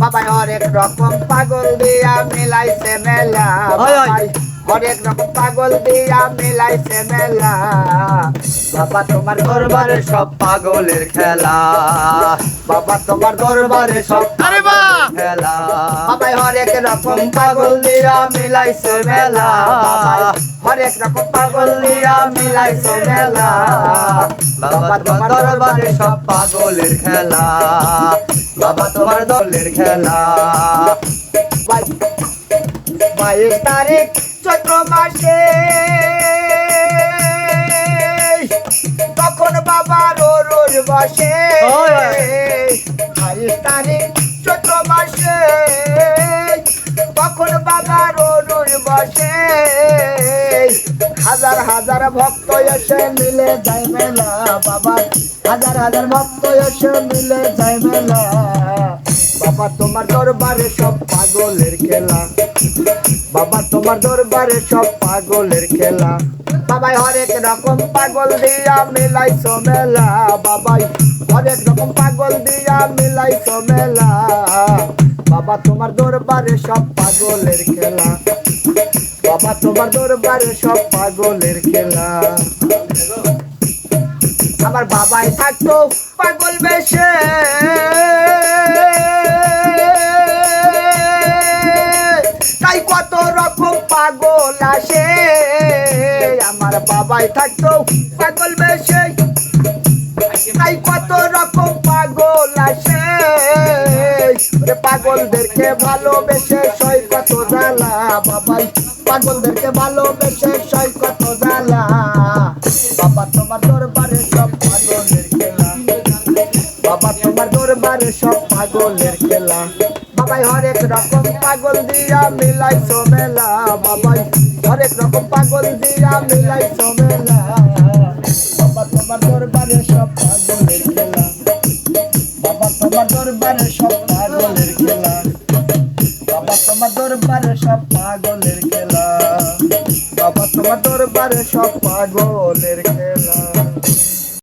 বাবাই হরেক রকম পাগল দিয়া মিলাইছে মেলা, বাবাই হরেক রকম পাগল দিয়া মিলাইছে মেলা। বাবা তোমার দরবারে সব পাগলের খেলা, বাবা তোমার দরবারে সব পাগলের খেলা। বাবাই হরেক রকম পাগল দিয়া মিলাইছে মেলা, বাবাই হরেক রকম পাগল দিয়া মিলাইছে মেলা। বাবা তোমার দরবারে সব পাগলের খেলা, বাবা তোমার দলের খেলা। 22 তারিখ চৈত্র মাসে তখন বাবা রোজ বসে, 22 তারিখ চৈত্র মাসে তখন বাবা রোজ বসে। হাজার হাজার ভক্ত এসে মিলে যায় মেলা, বাবা হাজার হাজার ভক্ত এসে মিলে যায় মেলা। বাবা তোমার দরবারে সব পাগলের খেলা, বাবা তোমার দরবারে সব পাগলের খেলা। বাবাই হরেক রকম পাগল দিয়া মিলাইছো মেলা, বাবাই হরেক রকম পাগল দিয়া মিলাইছো মেলা। বাবা তোমার দরবারে সব পাগলের খেলা, বাবা তোমার দরবারে সব পাগলের খেলা। আমার বাবাই থাকতো পাগল বেশে, তাই কত রকম পাগল আসে। আমার বাবাই থাকতো পাগল বেশে, তাই কত রকম পাগল আসে। পাগলদেরকে ভালোবেসে সই কত জ্বালা, বাবাই পাগলদেরকে ভালোবেসে সই কত জ্বালা। বাবা তোমার দরবারে সব পাগলের খেলা, বাবা তোমার দরবারে সব পাগলের খেলা। বাবাই হরেক রকম পাগল দিয়া মিলাইছো মেলা, বাবাই হরেক রকম পাগল দিয়া মিলাইছো মেলা। বাবা তোমার দরবারে সব পাগলের খেলা, বাবা তোমার দরবারে সব পাগলের খেলা, বাবা তোমার দরবারে সব পাগলের খেলা, বাবা তোমার দরবারে সব পাগলের খেলা।